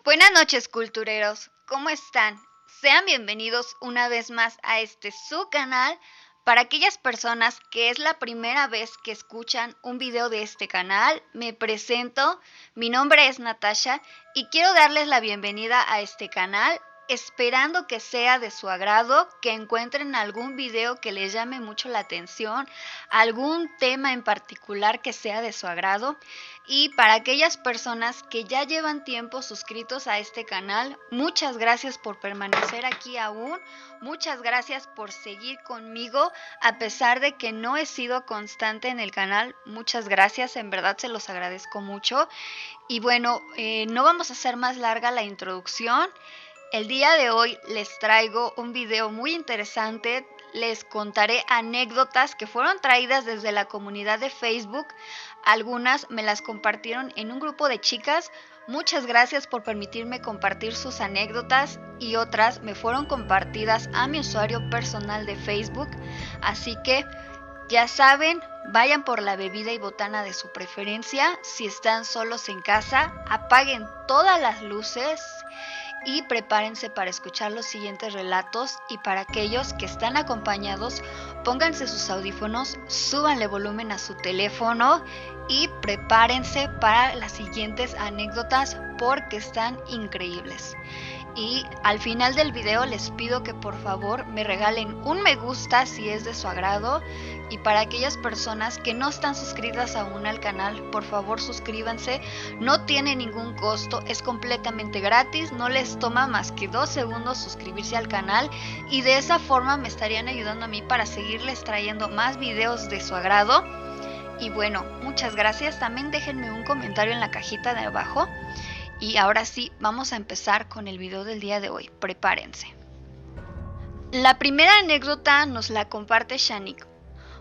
Buenas noches, cultureros. ¿Cómo están? Sean bienvenidos una vez más a su canal. Para aquellas personas que es la primera vez que escuchan un video de este canal, me presento. Mi nombre es Natasha y quiero darles la bienvenida a este canal, esperando que sea de su agrado, que encuentren algún video que les llame mucho la atención, algún tema en particular que sea de su agrado. Y para aquellas personas que ya llevan tiempo suscritos a este canal, muchas gracias por permanecer aquí aún, muchas gracias por seguir conmigo a pesar de que no he sido constante en el canal. Muchas gracias, en verdad se los agradezco mucho. Y bueno, no vamos a hacer más larga la introducción. El día de hoy les traigo un video muy interesante. Les contaré anécdotas que fueron traídas desde la comunidad de Facebook. Algunas me las compartieron en un grupo de chicas. Muchas gracias por permitirme compartir sus anécdotas, y otras me fueron compartidas a mi usuario personal de Facebook. Así que ya saben, vayan por la bebida y botana de su preferencia. Si están solos en casa, apaguen todas las luces y prepárense para escuchar los siguientes relatos. Y para aquellos que están acompañados, pónganse sus audífonos, súbanle volumen a su teléfono y prepárense para las siguientes anécdotas porque están increíbles. Y al final del video les pido que por favor me regalen un me gusta si es de su agrado. Y para aquellas personas que no están suscritas aún al canal, por favor suscríbanse. No tiene ningún costo, es completamente gratis, no les toma más que 2 segundos suscribirse al canal. Y de esa forma me estarían ayudando a mí para seguirles trayendo más videos de su agrado. Y bueno, muchas gracias. También déjenme un comentario en la cajita de abajo. Y ahora sí, vamos a empezar con el video del día de hoy. Prepárense. La primera anécdota nos la comparte Shanik.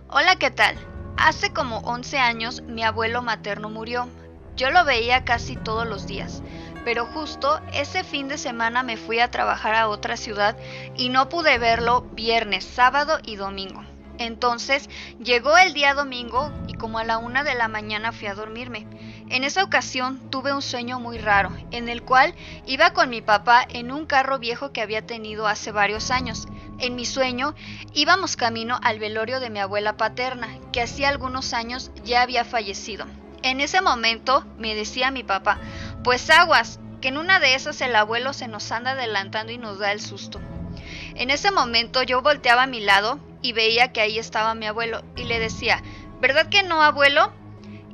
Hola, ¿qué tal? Hace como 11 años mi abuelo materno murió. Yo lo veía casi todos los días, pero justo ese fin de semana me fui a trabajar a otra ciudad y no pude verlo viernes, sábado y domingo. Entonces llegó el día domingo y como a la 1 de la mañana fui a dormirme. En esa ocasión tuve un sueño muy raro, en el cual iba con mi papá en un carro viejo que había tenido hace varios años. En mi sueño íbamos camino al velorio de mi abuela paterna, que hacía algunos años ya había fallecido. En ese momento me decía mi papá, pues aguas, que en una de esas el abuelo se nos anda adelantando y nos da el susto. En ese momento yo volteaba a mi lado y veía que ahí estaba mi abuelo y le decía, ¿verdad que no, abuelo?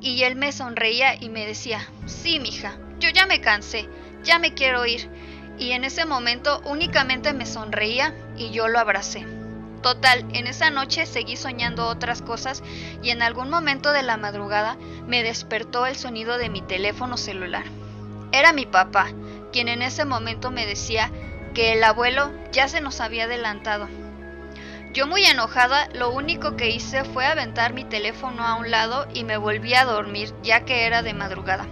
Y él me sonreía y me decía, sí, mija, yo ya me cansé, ya me quiero ir. Y en ese momento únicamente me sonreía y yo lo abracé. Total, en esa noche seguí soñando otras cosas y en algún momento de la madrugada me despertó el sonido de mi teléfono celular. Era mi papá, quien en ese momento me decía que el abuelo ya se nos había adelantado. Yo muy enojada, lo único que hice fue aventar mi teléfono a un lado y me volví a dormir, ya que era de madrugada.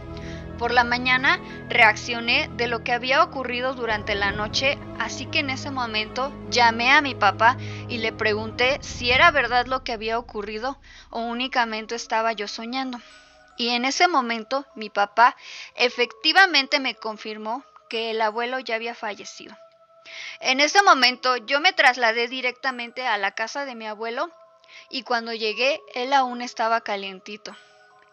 Por la mañana reaccioné de lo que había ocurrido durante la noche, así que en ese momento llamé a mi papá y le pregunté si era verdad lo que había ocurrido o únicamente estaba yo soñando. Y en ese momento mi papá efectivamente me confirmó que el abuelo ya había fallecido. En ese momento yo me trasladé directamente a la casa de mi abuelo y cuando llegué él aún estaba calientito.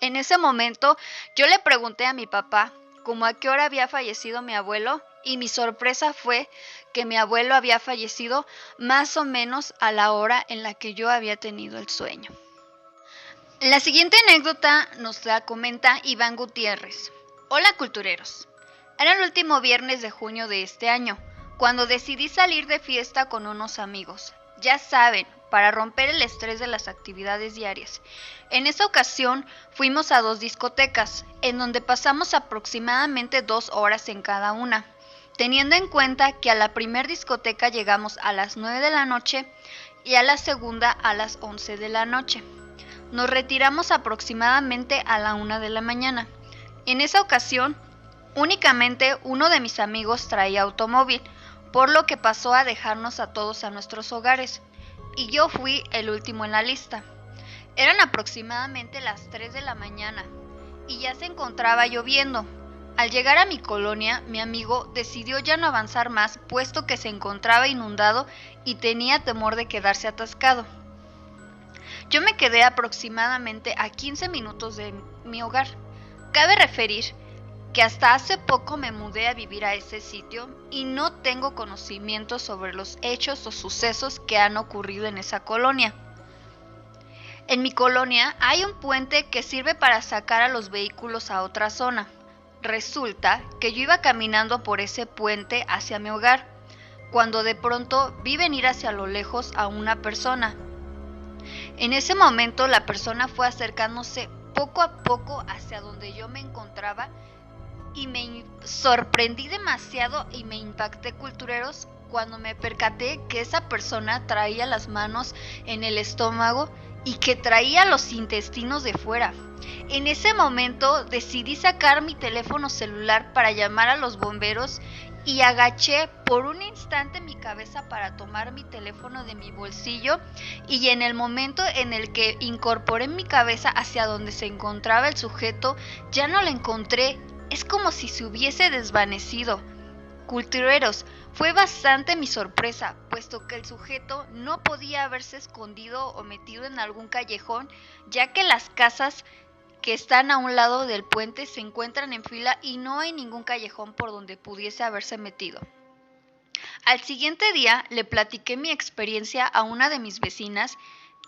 En ese momento yo le pregunté a mi papá como a qué hora había fallecido mi abuelo y mi sorpresa fue que mi abuelo había fallecido más o menos a la hora en la que yo había tenido el sueño. La siguiente anécdota nos la comenta Iván Gutiérrez. Hola, cultureros. Era el último viernes de junio de este año, cuando decidí salir de fiesta con unos amigos. Ya saben, para romper el estrés de las actividades diarias. En esa ocasión fuimos a 2 discotecas, en donde pasamos aproximadamente 2 horas en cada una, teniendo en cuenta que a la primer discoteca llegamos a las 9 de la noche y a la segunda a las 11 de la noche. Nos retiramos aproximadamente a la 1 de la mañana. En esa ocasión, únicamente uno de mis amigos traía automóvil, por lo que pasó a dejarnos a todos a nuestros hogares, y yo fui el último en la lista. Eran aproximadamente las 3 de la mañana, y ya se encontraba lloviendo, Al llegar a mi colonia, mi amigo decidió ya no avanzar más, puesto que se encontraba inundado y tenía temor de quedarse atascado. Yo me quedé aproximadamente a 15 minutos de mi hogar. Cabe referir que hasta hace poco me mudé a vivir a ese sitio y no tengo conocimiento sobre los hechos o sucesos que han ocurrido en esa colonia. En mi colonia hay un puente que sirve para sacar a los vehículos a otra zona. Resulta que yo iba caminando por ese puente hacia mi hogar, cuando de pronto vi venir hacia lo lejos a una persona. En ese momento la persona fue acercándose poco a poco hacia donde yo me encontraba y me sorprendí demasiado y me impacté, cultureros, cuando me percaté que esa persona traía las manos en el estómago y que traía los intestinos de fuera. En ese momento decidí sacar mi teléfono celular para llamar a los bomberos y agaché por un instante mi cabeza para tomar mi teléfono de mi bolsillo, y en el momento en el que incorporé mi cabeza hacia donde se encontraba el sujeto, ya no lo encontré. Es como si se hubiese desvanecido. Cultureros, fue bastante mi sorpresa, puesto que el sujeto no podía haberse escondido o metido en algún callejón, ya que las casas que están a un lado del puente se encuentran en fila y no hay ningún callejón por donde pudiese haberse metido. Al siguiente día le platiqué mi experiencia a una de mis vecinas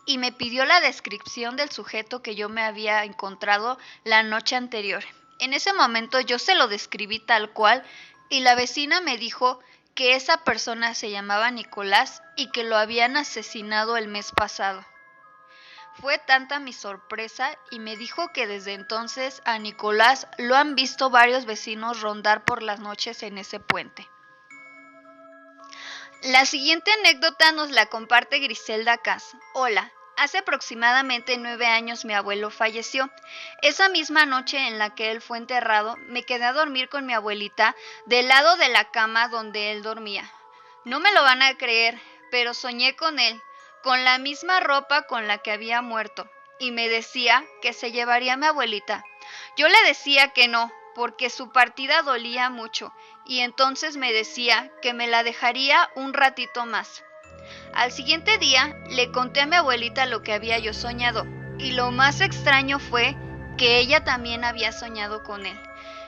y me pidió la descripción del sujeto que yo me había encontrado la noche anterior. En ese momento yo se lo describí tal cual y la vecina me dijo que esa persona se llamaba Nicolás y que lo habían asesinado el mes pasado. Fue tanta mi sorpresa y me dijo que desde entonces a Nicolás lo han visto varios vecinos rondar por las noches en ese puente. La siguiente anécdota nos la comparte Griselda Cas. Hola, hace aproximadamente 9 años mi abuelo falleció. Esa misma noche en la que él fue enterrado, me quedé a dormir con mi abuelita del lado de la cama donde él dormía. No me lo van a creer, pero soñé con él, con la misma ropa con la que había muerto, y me decía que se llevaría a mi abuelita. Yo le decía que no, porque su partida dolía mucho, y entonces me decía que me la dejaría un ratito más. Al siguiente día le conté a mi abuelita lo que había yo soñado, y lo más extraño fue que ella también había soñado con él.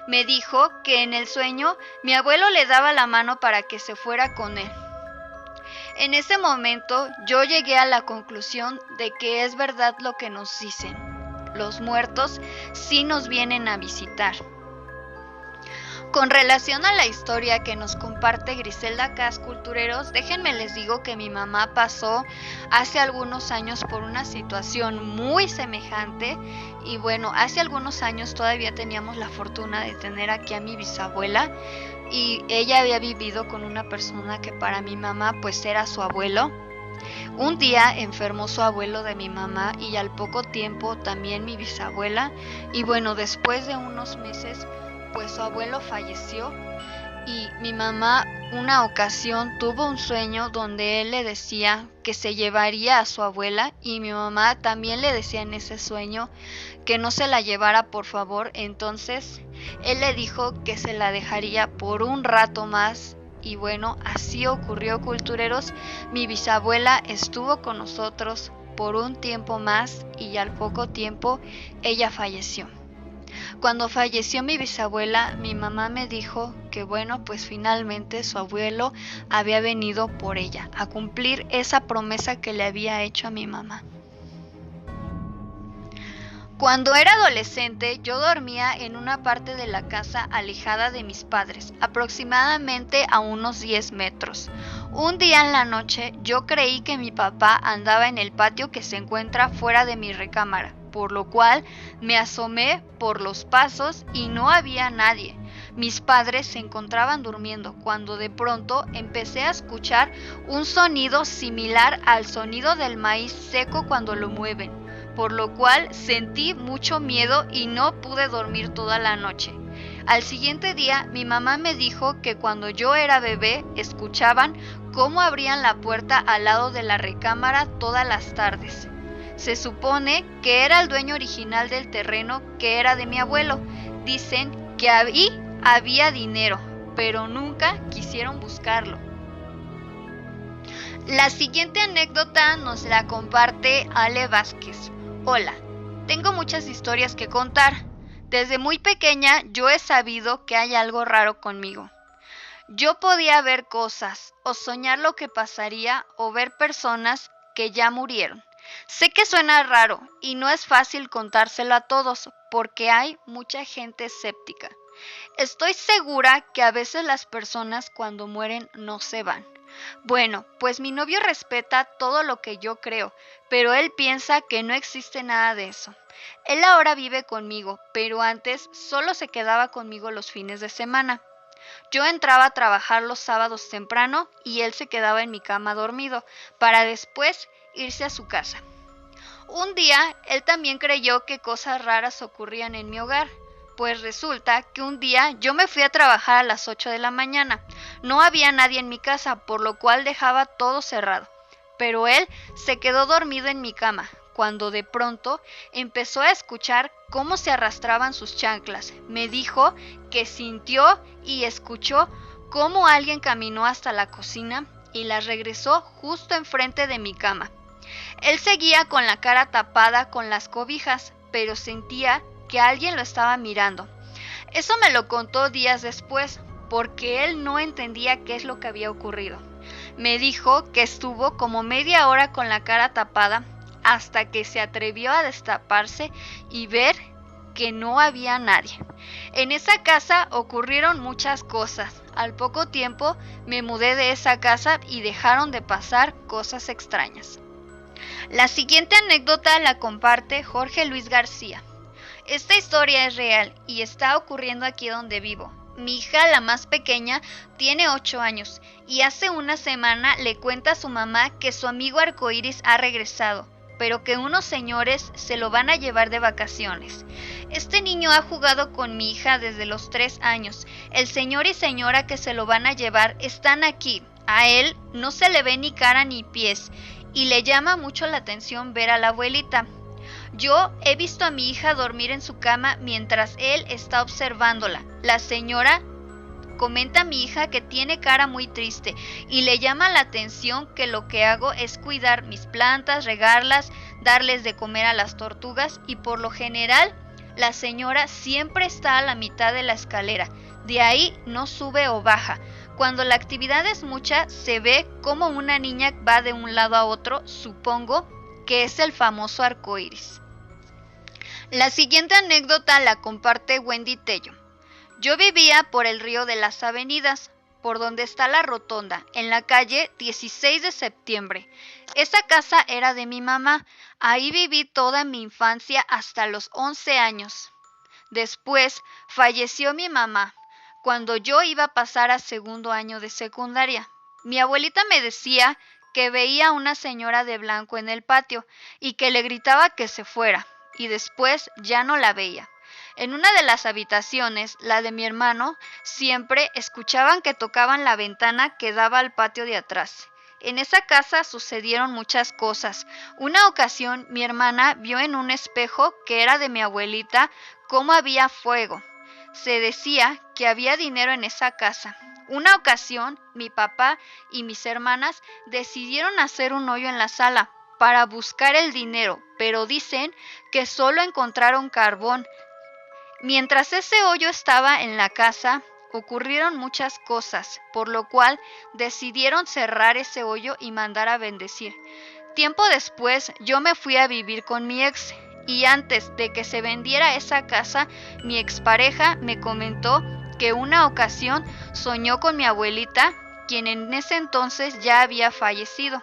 Me dijo que en el sueño mi abuelo le daba la mano para que se fuera con él. En ese momento yo llegué a la conclusión de que es verdad lo que nos dicen. Los muertos sí nos vienen a visitar. Con relación a la historia que nos comparte Griselda Cas, cultureros, déjenme les digo que mi mamá pasó hace algunos años por una situación muy semejante y bueno, hace algunos años todavía teníamos la fortuna de tener aquí a mi bisabuela y ella había vivido con una persona que para mi mamá pues era su abuelo. Un día enfermó su abuelo de mi mamá y al poco tiempo también mi bisabuela y bueno, después de unos meses pues su abuelo falleció y mi mamá una ocasión tuvo un sueño donde él le decía que se llevaría a su abuela y mi mamá también le decía en ese sueño que no se la llevara por favor. Entonces él le dijo que se la dejaría por un rato más y bueno, así ocurrió, cultureros. Mi bisabuela estuvo con nosotros por un tiempo más y al poco tiempo ella falleció. Cuando falleció mi bisabuela, mi mamá me dijo que bueno, pues finalmente su abuelo había venido por ella, a cumplir esa promesa que le había hecho a mi mamá. Cuando era adolescente, yo dormía en una parte de la casa alejada de mis padres, aproximadamente a unos 10 metros. Un día en la noche, yo creí que mi papá andaba en el patio que se encuentra fuera de mi recámara, por lo cual me asomé por los pasos y no había nadie. Mis padres se encontraban durmiendo cuando de pronto empecé a escuchar un sonido similar al sonido del maíz seco cuando lo mueven, por lo cual sentí mucho miedo y no pude dormir toda la noche. Al siguiente día mi mamá me dijo que cuando yo era bebé escuchaban cómo abrían la puerta al lado de la recámara todas las tardes. Se supone que era el dueño original del terreno que era de mi abuelo. Dicen que ahí había dinero, pero nunca quisieron buscarlo. La siguiente anécdota nos la comparte Ale Vázquez. Hola, tengo muchas historias que contar. Desde muy pequeña yo he sabido que hay algo raro conmigo. Yo podía ver cosas, o soñar lo que pasaría, o ver personas que ya murieron. Sé que suena raro y no es fácil contárselo a todos, porque hay mucha gente escéptica. Estoy segura que a veces las personas cuando mueren no se van. Bueno, pues mi novio respeta todo lo que yo creo, pero él piensa que no existe nada de eso. Él ahora vive conmigo, pero antes solo se quedaba conmigo los fines de semana. Yo entraba a trabajar los sábados temprano y él se quedaba en mi cama dormido, para después irse a su casa. Un día, él también creyó que cosas raras ocurrían en mi hogar. Pues resulta que un día yo me fui a trabajar a las 8 de la mañana. No había nadie en mi casa, por lo cual dejaba todo cerrado. Pero él se quedó dormido en mi cama, cuando de pronto empezó a escuchar cómo se arrastraban sus chanclas. Me dijo que sintió y escuchó cómo alguien caminó hasta la cocina y las regresó justo enfrente de mi cama. Él seguía con la cara tapada con las cobijas, pero sentía que alguien lo estaba mirando. Eso me lo contó días después, porque él no entendía qué es lo que había ocurrido. Me dijo que estuvo como media hora con la cara tapada hasta que se atrevió a destaparse y ver que no había nadie. En esa casa ocurrieron muchas cosas. Al poco tiempo me mudé de esa casa y dejaron de pasar cosas extrañas. La siguiente anécdota la comparte Jorge Luis García. Esta historia es real y está ocurriendo aquí donde vivo. Mi hija, la más pequeña, tiene 8 años y hace una semana le cuenta a su mamá que su amigo arcoíris ha regresado, pero que unos señores se lo van a llevar de vacaciones. Este niño ha jugado con mi hija desde los 3 años. El señor y señora que se lo van a llevar están aquí. A él no se le ve ni cara ni pies y le llama mucho la atención ver a la abuelita. Yo he visto a mi hija dormir en su cama mientras él está observándola. La señora comenta a mi hija que tiene cara muy triste y le llama la atención que lo que hago es cuidar mis plantas, regarlas, darles de comer a las tortugas y por lo general la señora siempre está a la mitad de la escalera. De ahí no sube o baja. Cuando la actividad es mucha, se ve como una niña va de un lado a otro, supongo que es el famoso arcoíris. La siguiente anécdota la comparte Wendy Tello. Yo vivía por el río de las Avenidas, por donde está la rotonda, en la calle 16 de septiembre. Esa casa era de mi mamá. Ahí viví toda mi infancia hasta los 11 años. Después falleció mi mamá, cuando yo iba a pasar a segundo año de secundaria. Mi abuelita me decía que veía a una señora de blanco en el patio y que le gritaba que se fuera, y después ya no la veía. En una de las habitaciones, la de mi hermano, siempre escuchaban que tocaban la ventana que daba al patio de atrás. En esa casa sucedieron muchas cosas. Una ocasión mi hermana vio en un espejo que era de mi abuelita cómo había fuego. Se decía que había dinero en esa casa. Una ocasión mi papá y mis hermanas decidieron hacer un hoyo en la sala para buscar el dinero, pero dicen que solo encontraron carbón. Mientras ese hoyo estaba en la casa, ocurrieron muchas cosas, por lo cual decidieron cerrar ese hoyo y mandar a bendecir. Tiempo después, yo me fui a vivir con mi ex, y antes de que se vendiera esa casa, mi expareja me comentó que una ocasión soñó con mi abuelita, quien en ese entonces ya había fallecido,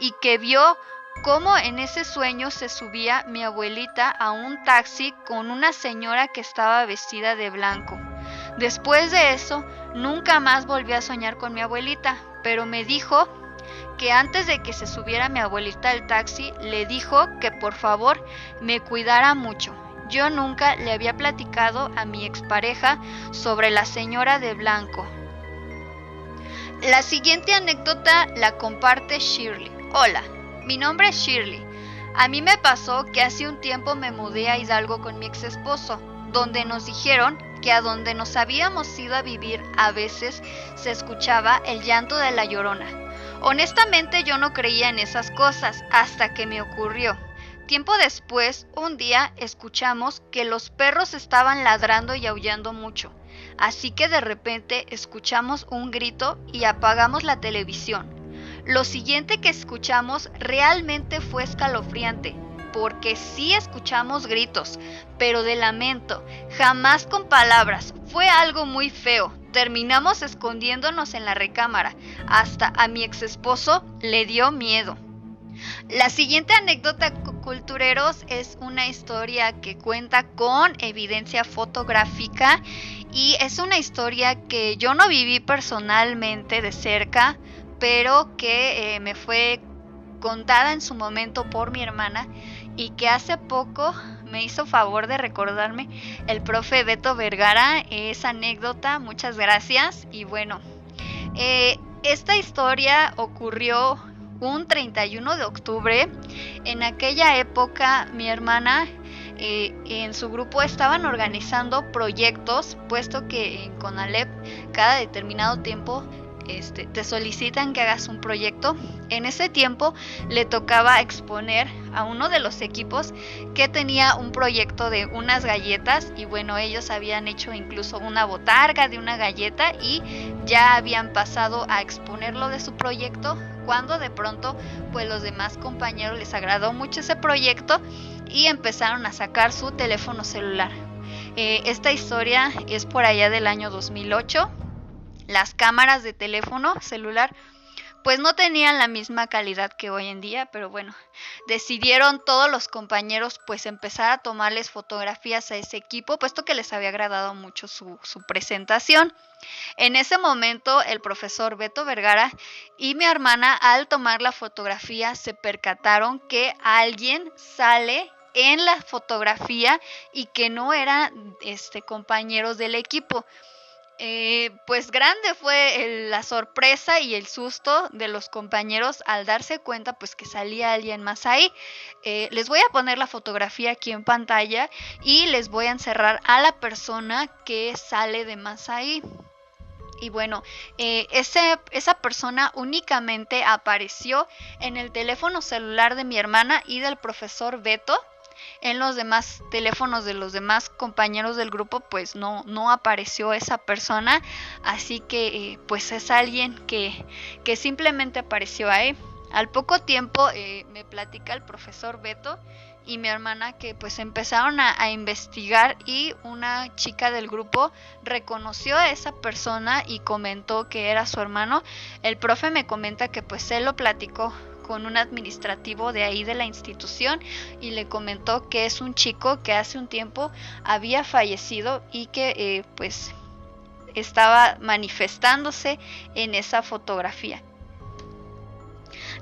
y que vio cómo en ese sueño se subía mi abuelita a un taxi con una señora que estaba vestida de blanco. Después de eso, nunca más volví a soñar con mi abuelita, pero me dijo que antes de que se subiera mi abuelita al taxi, le dijo que por favor me cuidara mucho. Yo nunca le había platicado a mi expareja sobre la señora de blanco. La siguiente anécdota la comparte Shirley. Hola, mi nombre es Shirley. A mí me pasó que hace un tiempo me mudé a Hidalgo con mi ex esposo. donde nos dijeron que a donde nos habíamos ido a vivir a veces se escuchaba el llanto de la Llorona. Honestamente yo no creía en esas cosas hasta que me ocurrió. Tiempo después, un día escuchamos que los perros estaban ladrando y aullando mucho, así que de repente escuchamos un grito y apagamos la televisión. Lo siguiente que escuchamos realmente fue escalofriante, porque sí escuchamos gritos, pero de lamento, jamás con palabras. Fue algo muy feo. Terminamos escondiéndonos en la recámara. Hasta a mi ex esposo le dio miedo. La siguiente anécdota, cultureros, es una historia que cuenta con evidencia fotográfica y es una historia que yo no viví personalmente de cerca, pero que me fue contada en su momento por mi hermana y que hace poco me hizo favor de recordarme el profe Beto Vergara esa anécdota. Muchas gracias. Y bueno, esta historia ocurrió un 31 de octubre. En aquella época mi hermana en su grupo estaban organizando proyectos, puesto que en CONALEP cada determinado tiempo te solicitan que hagas un proyecto. En ese tiempo le tocaba exponer a uno de los equipos que tenía un proyecto de unas galletas y bueno, ellos habían hecho incluso una botarga de una galleta y ya habían pasado a exponerlo de su proyecto cuando de pronto pues los demás compañeros les agradó mucho ese proyecto y empezaron a sacar su teléfono celular. Esta historia es por allá del año 2008. Las cámaras de teléfono celular pues no tenían la misma calidad que hoy en día, pero bueno, decidieron todos los compañeros pues empezar a tomarles fotografías a ese equipo, puesto que les había agradado mucho su presentación. En ese momento el profesor Beto Vergara y mi hermana al tomar la fotografía se percataron que alguien sale en la fotografía y que no eran compañeros del equipo. Pues grande fue la sorpresa y el susto de los compañeros al darse cuenta pues que salía alguien más ahí. Les voy a poner la fotografía aquí en pantalla y les voy a encerrar a la persona que sale de más ahí. Y bueno, esa persona únicamente apareció en el teléfono celular de mi hermana y del profesor Beto. En los demás teléfonos de los demás compañeros del grupo pues no apareció esa persona, así que pues es alguien que simplemente apareció ahí. Al poco tiempo me platica el profesor Beto y mi hermana que pues empezaron a investigar y una chica del grupo reconoció a esa persona y comentó que era su hermano. El profe me comenta que pues él lo platicó con un administrativo de ahí de la institución y le comentó que es un chico que hace un tiempo había fallecido y que pues estaba manifestándose en esa fotografía.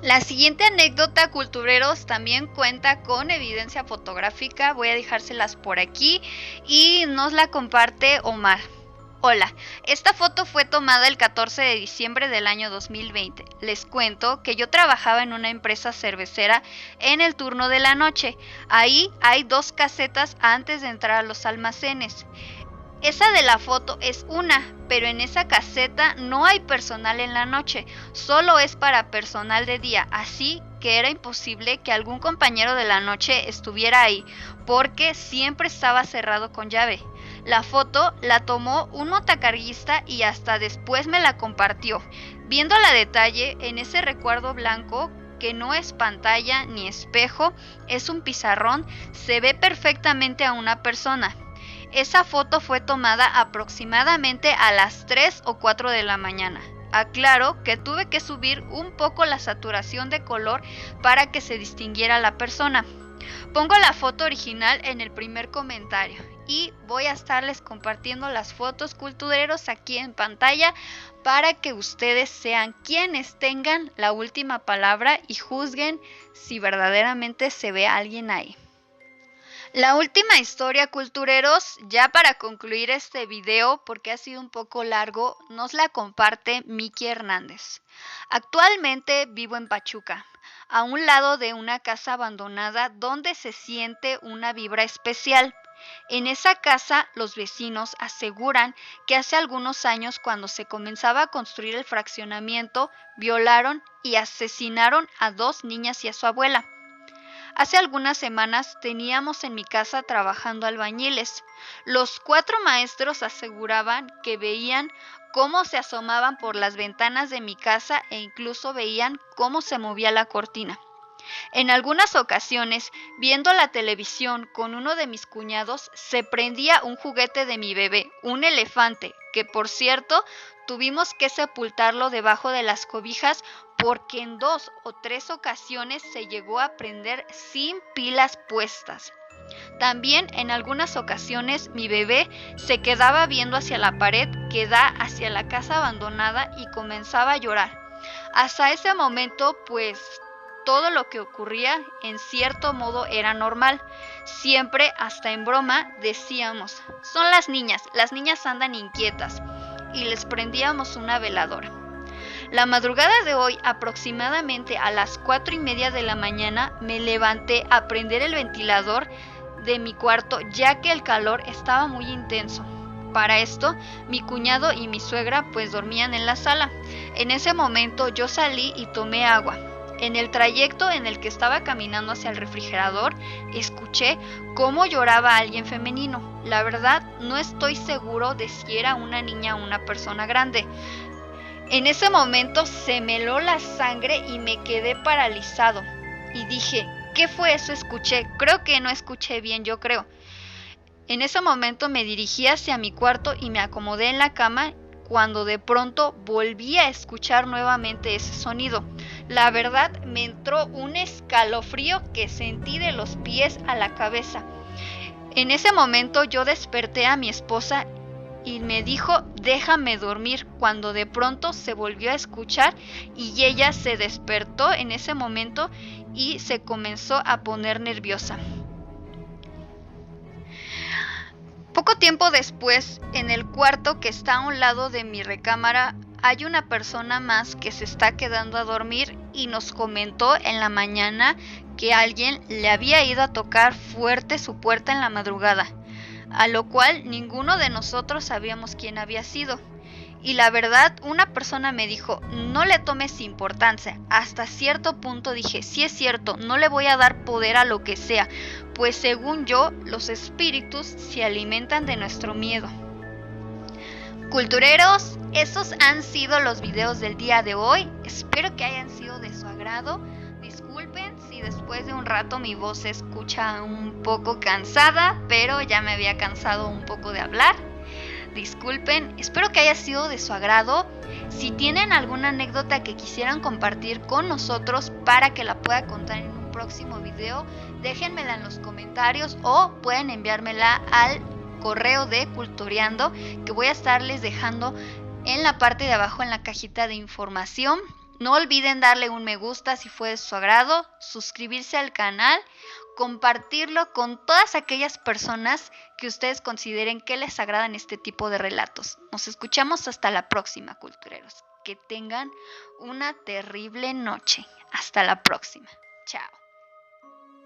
La siguiente anécdota, cultureros, también cuenta con evidencia fotográfica. Voy a dejárselas por aquí y nos la comparte Omar. Hola, esta foto fue tomada el 14 de diciembre del año 2020. Les cuento que yo trabajaba en una empresa cervecera en el turno de la noche. Ahí hay 2 casetas antes de entrar a los almacenes. Esa de la foto es una, pero en esa caseta no hay personal en la noche, solo es para personal de día, así que era imposible que algún compañero de la noche estuviera ahí, porque siempre estaba cerrado con llave. La foto la tomó un montacarguista y hasta después me la compartió. Viéndola a detalle, en ese recuadro blanco, que no es pantalla ni espejo, es un pizarrón, se ve perfectamente a una persona. Esa foto fue tomada aproximadamente a las 3 o 4 de la mañana. Aclaro que tuve que subir un poco la saturación de color para que se distinguiera la persona. Pongo la foto original en el primer comentario y voy a estarles compartiendo las fotos, cultureros, aquí en pantalla para que ustedes sean quienes tengan la última palabra y juzguen si verdaderamente se ve a alguien ahí. La última historia, cultureros, ya para concluir este video, porque ha sido un poco largo, nos la comparte Miki Hernández. Actualmente vivo en Pachuca, a un lado de una casa abandonada donde se siente una vibra especial. En esa casa, los vecinos aseguran que hace algunos años, cuando se comenzaba a construir el fraccionamiento, violaron y asesinaron a 2 niñas y a su abuela. Hace algunas semanas teníamos en mi casa trabajando albañiles. Los 4 maestros aseguraban que veían cómo se asomaban por las ventanas de mi casa e incluso veían cómo se movía la cortina. En algunas ocasiones, viendo la televisión con uno de mis cuñados, se prendía un juguete de mi bebé, un elefante, que por cierto, tuvimos que sepultarlo debajo de las cobijas porque en 2 o 3 ocasiones se llegó a prender sin pilas puestas. También en algunas ocasiones mi bebé se quedaba viendo hacia la pared que da hacia la casa abandonada y comenzaba a llorar. Hasta ese momento, pues todo lo que ocurría en cierto modo era normal. Siempre, hasta en broma, decíamos, son las niñas andan inquietas, y les prendíamos una veladora. La madrugada de hoy, aproximadamente a las 4:30 de la mañana, me levanté a prender el ventilador de mi cuarto ya que el calor estaba muy intenso. Para esto, mi cuñado y mi suegra pues dormían en la sala. En ese momento yo salí y tomé agua. En el trayecto en el que estaba caminando hacia el refrigerador, escuché cómo lloraba alguien femenino. La verdad, no estoy seguro de si era una niña o una persona grande. En ese momento se me heló la sangre y me quedé paralizado. Y dije, ¿qué fue eso? Escuché. Creo que no escuché bien, yo creo. En ese momento me dirigí hacia mi cuarto y me acomodé en la cama cuando de pronto volví a escuchar nuevamente ese sonido. La verdad, me entró un escalofrío que sentí de los pies a la cabeza. En ese momento yo desperté a mi esposa y me dijo, déjame dormir, cuando de pronto se volvió a escuchar y ella se despertó en ese momento y se comenzó a poner nerviosa. Poco tiempo después, en el cuarto que está a un lado de mi recámara, hay una persona más que se está quedando a dormir y nos comentó en la mañana que alguien le había ido a tocar fuerte su puerta en la madrugada, a lo cual ninguno de nosotros sabíamos quién había sido. Y la verdad, una persona me dijo, no le tomes importancia. Hasta cierto punto dije, sí es cierto, no le voy a dar poder a lo que sea, pues según yo, los espíritus se alimentan de nuestro miedo. Cultureros, esos han sido los videos del día de hoy. Espero que hayan sido de su agrado. Disculpen si después de un rato mi voz se escucha un poco cansada, pero ya me había cansado un poco de hablar. Disculpen, espero que haya sido de su agrado. Si tienen alguna anécdota que quisieran compartir con nosotros para que la pueda contar en un próximo video, déjenmela en los comentarios o pueden enviármela al correo de Cultureando, que voy a estarles dejando en la parte de abajo en la cajita de información. No olviden darle un me gusta si fue de su agrado, suscribirse al canal, compartirlo con todas aquellas personas que ustedes consideren que les agradan este tipo de relatos. Nos escuchamos hasta la próxima, cultureros. Que tengan una terrible noche. Hasta la próxima. Chao.